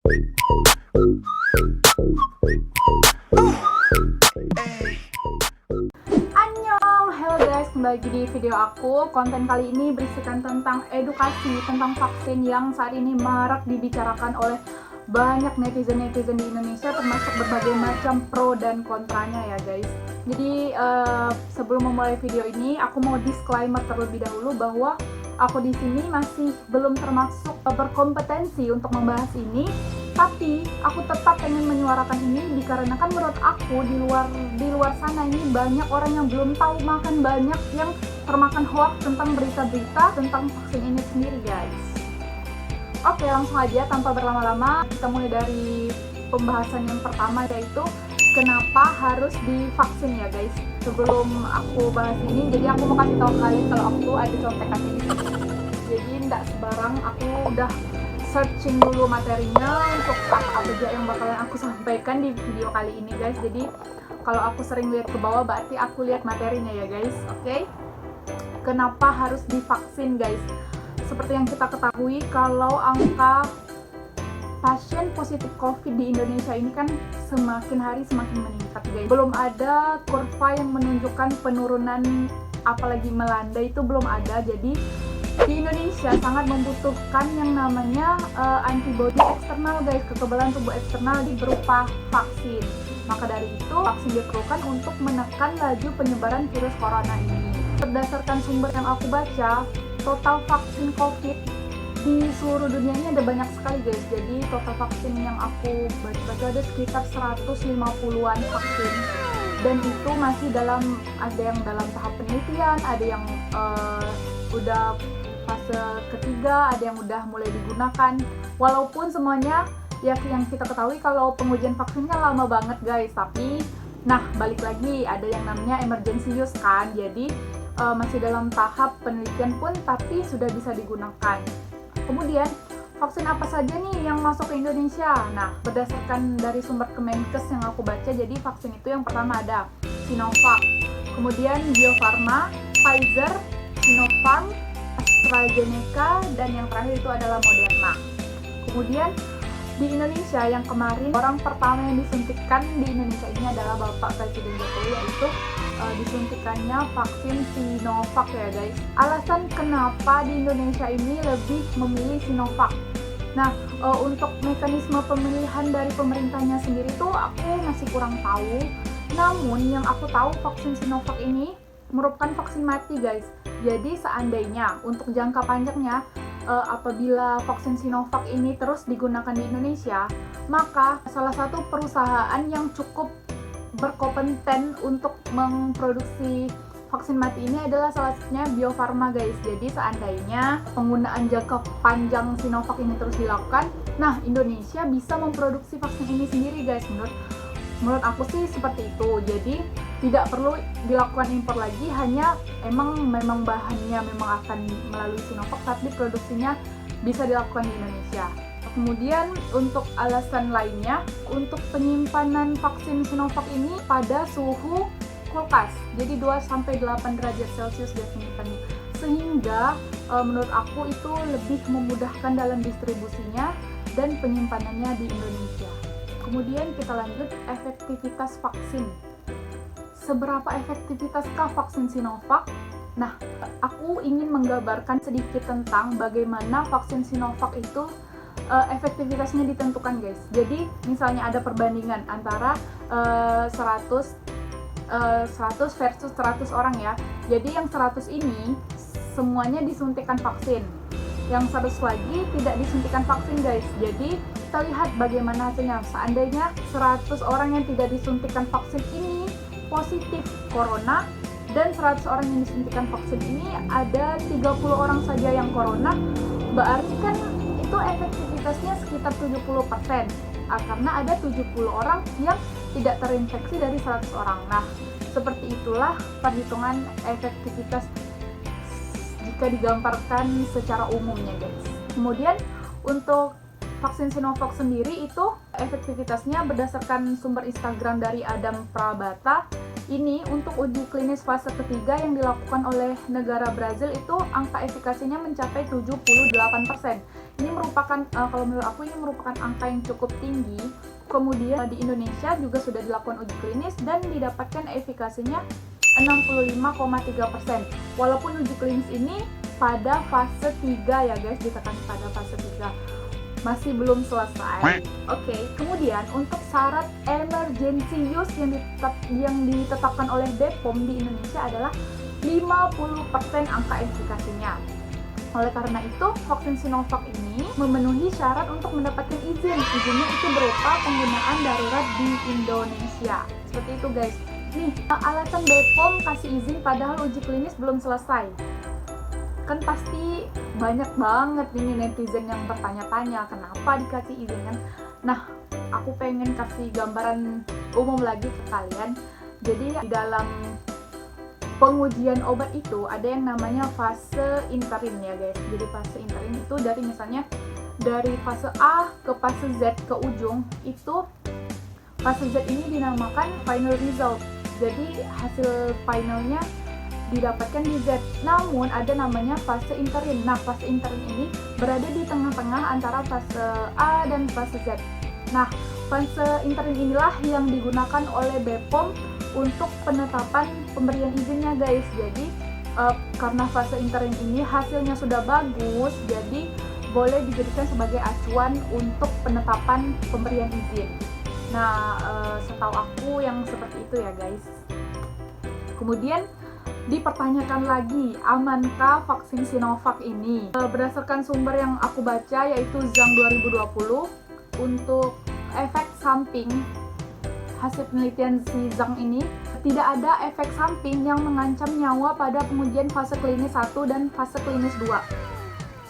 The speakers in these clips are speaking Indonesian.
Annyeong, hello guys, kembali lagi di video aku. Konten kali ini berisikan tentang edukasi tentang vaksin yang saat ini marak dibicarakan oleh banyak netizen-netizen di Indonesia, termasuk berbagai macam pro dan kontranya ya guys. Jadi sebelum memulai video ini, aku mau disclaimer terlebih dahulu bahwa aku di sini masih belum termasuk berkompetensi untuk membahas ini. Tapi aku tetap pengen menyuarakan ini dikarenakan menurut aku di luar sana ini banyak orang yang belum tahu, makan banyak yang termakan hoax tentang berita-berita tentang vaksin ini sendiri guys. Oke, langsung aja tanpa berlama-lama kita mulai dari pembahasan yang pertama, yaitu kenapa harus divaksin ya guys. Sebelum aku bahas ini, jadi aku mau kasih tahu kalian kalau aku tuh ada contekan ini. Jadi tidak sebarang, aku udah searching dulu materinya untuk apa aja yang bakalan aku sampaikan di video kali ini guys. Jadi kalau aku sering lihat ke bawah berarti aku lihat materinya ya guys. Oke. Kenapa harus divaksin guys? Seperti yang kita ketahui kalau angka pasien positif COVID di Indonesia ini kan semakin hari semakin meningkat guys. Belum ada kurva yang menunjukkan penurunan, apalagi melanda itu belum ada. Jadi di Indonesia sangat membutuhkan yang namanya antibodi eksternal guys, kekebalan tubuh eksternal di berupa vaksin. Maka dari itu vaksin diperlukan untuk menekan laju penyebaran virus corona ini. Berdasarkan sumber yang aku baca, total vaksin COVID di seluruh dunia ini ada banyak sekali guys. Jadi total vaksin yang aku baca ada sekitar 150-an vaksin. Dan itu masih ada yang dalam tahap penelitian, ada yang udah fase ketiga, ada yang udah mulai digunakan. Walaupun semuanya ya yang kita ketahui kalau pengujian vaksinnya lama banget guys. Tapi nah balik lagi ada yang namanya emergency use kan. Jadi masih dalam tahap penelitian pun tapi sudah bisa digunakan. Kemudian vaksin apa saja nih yang masuk ke Indonesia? Nah, berdasarkan dari sumber Kemenkes yang aku baca, jadi vaksin itu yang pertama ada Sinovac, kemudian Bio Farma, Pfizer, Sinopharm, AstraZeneca, dan yang terakhir itu adalah Moderna. Kemudian di Indonesia yang kemarin orang pertama yang disuntikan di Indonesia ini adalah Bapak Presiden Jokowi, yaitu disuntikannya vaksin Sinovac ya guys. Alasan kenapa di Indonesia ini lebih memilih Sinovac. Nah, untuk mekanisme pemilihan dari pemerintahnya sendiri tuh aku masih kurang tahu. Namun yang aku tahu vaksin Sinovac ini merupakan vaksin mati guys. Jadi seandainya untuk jangka panjangnya apabila vaksin Sinovac ini terus digunakan di Indonesia, maka salah satu perusahaan yang cukup berkompeten untuk memproduksi vaksin mati ini adalah salah satunya Bio Farma guys. Jadi seandainya penggunaan jangka panjang Sinovac ini terus dilakukan, nah Indonesia bisa memproduksi vaksin ini sendiri guys. Menurut aku sih seperti itu. Jadi tidak perlu dilakukan impor lagi, hanya memang bahannya memang akan melalui Sinovac, tapi produksinya bisa dilakukan di Indonesia. Kemudian untuk alasan lainnya, untuk penyimpanan vaksin Sinovac ini pada suhu kulkas, jadi 2-8 derajat Celcius dia simpannya, sehingga menurut aku itu lebih memudahkan dalam distribusinya dan penyimpanannya di Indonesia. Kemudian kita lanjut efektivitas vaksin. Seberapa efektivitaskah vaksin Sinovac? Nah, aku ingin menggambarkan sedikit tentang bagaimana vaksin Sinovac itu efektivitasnya ditentukan guys. Jadi misalnya ada perbandingan antara 100 versus 100 orang ya. Jadi yang 100 ini semuanya disuntikan vaksin, yang 100 lagi tidak disuntikan vaksin guys. Jadi kita lihat bagaimana hasilnya. Seandainya 100 orang yang tidak disuntikan vaksin ini positif corona, dan 100 orang yang disuntikan vaksin ini ada 30 orang saja yang corona, berarti kan itu efektivitasnya sekitar 70%, karena ada 70 orang yang tidak terinfeksi dari 100 orang. Nah, seperti itulah perhitungan efektivitas jika digambarkan secara umumnya guys. Kemudian untuk vaksin Sinovac sendiri itu efektivitasnya berdasarkan sumber Instagram dari Adam Prabata. Ini untuk uji klinis fase ketiga yang dilakukan oleh negara Brazil itu angka efikasinya mencapai 78%. Ini merupakan kalau menurut aku ini merupakan angka yang cukup tinggi. Kemudian di Indonesia juga sudah dilakukan uji klinis dan didapatkan efikasinya 65,3%. Walaupun uji klinis ini pada fase 3 ya guys, ditekan pada fase 3. Masih belum selesai. Oke, kemudian untuk syarat emergency use yang ditetapkan oleh BPOM di Indonesia adalah 50% angka efikasinya. Oleh karena itu, vaksin Sinovac ini memenuhi syarat untuk mendapatkan izin. Izinnya itu berupa penggunaan darurat di Indonesia. Seperti itu guys. Nih, alasan BPOM kasih izin padahal uji klinis belum selesai. Kan pasti banyak banget ini netizen yang bertanya-tanya kenapa dikasih izin kan. Nah, aku pengen kasih gambaran umum lagi ke kalian. Jadi di dalam pengujian obat itu ada yang namanya fase interim ya guys. Jadi fase interim itu dari misalnya dari fase A ke fase Z ke ujung, itu fase Z ini dinamakan final result. Jadi hasil finalnya didapatkan di Z. Namun ada namanya fase interim. Nah, fase interim ini berada di tengah-tengah antara fase A dan fase Z. Nah, fase interim inilah yang digunakan oleh BPOM untuk penetapan pemberian izinnya guys. Jadi karena fase interim ini hasilnya sudah bagus, jadi boleh dijadikan sebagai acuan untuk penetapan pemberian izin. Nah, setahu aku yang seperti itu ya guys. Kemudian dipertanyakan lagi, amankah vaksin Sinovac ini? Berdasarkan sumber yang aku baca yaitu Zhang 2020, untuk efek samping hasil penelitian si Zhang ini tidak ada efek samping yang mengancam nyawa pada pengujian fase klinis 1 dan fase klinis 2.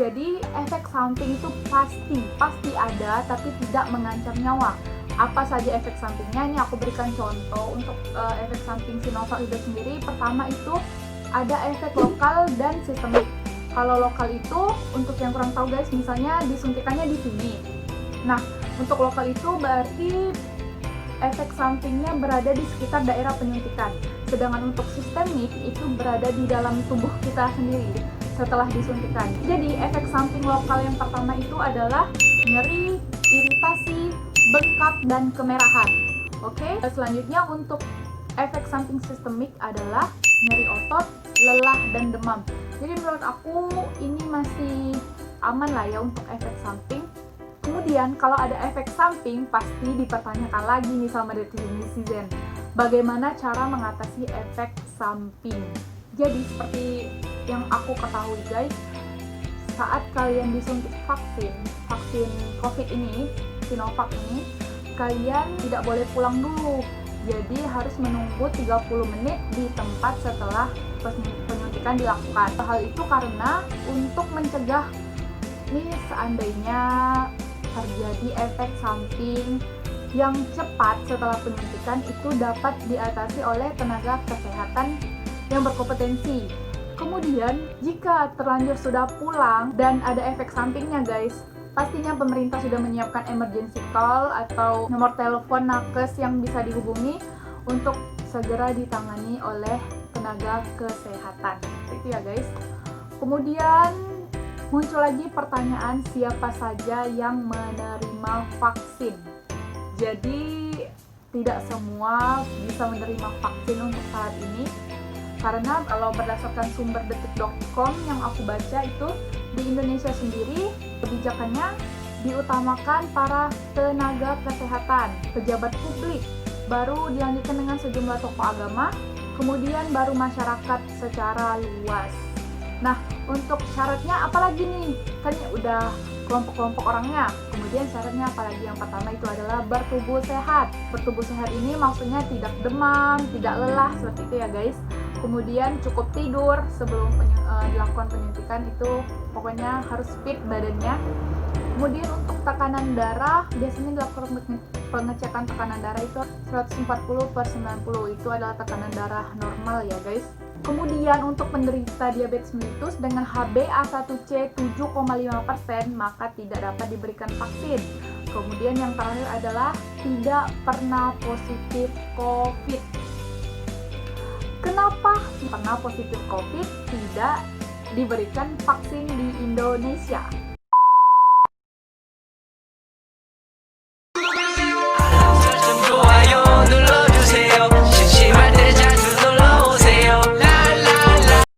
Jadi efek samping itu pasti ada tapi tidak mengancam nyawa. Apa saja efek sampingnya? Ini aku berikan contoh. Untuk efek samping Sinovac itu sendiri, pertama itu ada efek lokal dan sistemik. Kalau lokal itu, untuk yang kurang tahu guys, misalnya disuntikannya di sini. Nah, untuk lokal itu berarti efek sampingnya berada di sekitar daerah penyuntikan. Sedangkan untuk sistemik itu berada di dalam tubuh kita sendiri setelah disuntikan. Jadi efek samping lokal yang pertama itu adalah nyeri, iritasi, bengkak, dan kemerahan. Oke, selanjutnya untuk efek samping sistemik adalah nyeri otot, lelah, dan demam. Jadi menurut aku ini masih aman lah ya untuk efek samping. Kemudian kalau ada efek samping pasti dipertanyakan lagi nih sama netizen, bagaimana cara mengatasi efek samping. Jadi seperti yang aku ketahui guys, saat kalian disuntik vaksin COVID ini, Sinovac ini, kalian tidak boleh pulang dulu. Jadi harus menunggu 30 menit di tempat setelah penyuntikan dilakukan. Hal itu karena untuk mencegah nih seandainya terjadi efek samping yang cepat setelah penyuntikan itu dapat diatasi oleh tenaga kesehatan yang berkompetensi. Kemudian jika terlanjur sudah pulang dan ada efek sampingnya guys, pastinya pemerintah sudah menyiapkan emergency call atau nomor telepon nakes yang bisa dihubungi untuk segera ditangani oleh tenaga kesehatan. Itu ya guys. Kemudian muncul lagi pertanyaan, siapa saja yang menerima vaksin? Jadi tidak semua bisa menerima vaksin untuk saat ini, karena kalau berdasarkan sumber detik.com yang aku baca itu, di Indonesia sendiri kebijakannya diutamakan para tenaga kesehatan, pejabat publik, baru dilanjutkan dengan sejumlah tokoh agama, kemudian baru masyarakat secara luas. Nah, untuk syaratnya apalagi nih? Kan ya udah kelompok-kelompok orangnya. Kemudian syaratnya apalagi? Yang pertama itu adalah bertubuh sehat. Bertubuh sehat ini maksudnya tidak demam, tidak lelah, seperti itu ya guys. Kemudian cukup tidur sebelum dilakukan penyuntikan, itu pokoknya harus fit badannya. Kemudian untuk tekanan darah, biasanya dilakukan pengecekan tekanan darah itu 140/90, itu adalah tekanan darah normal ya guys. Kemudian untuk penderita diabetes mellitus dengan HbA1c 7,5%, maka tidak dapat diberikan vaksin. Kemudian yang terakhir adalah tidak pernah positif COVID. Kenapa pernah positif COVID tidak diberikan vaksin di Indonesia?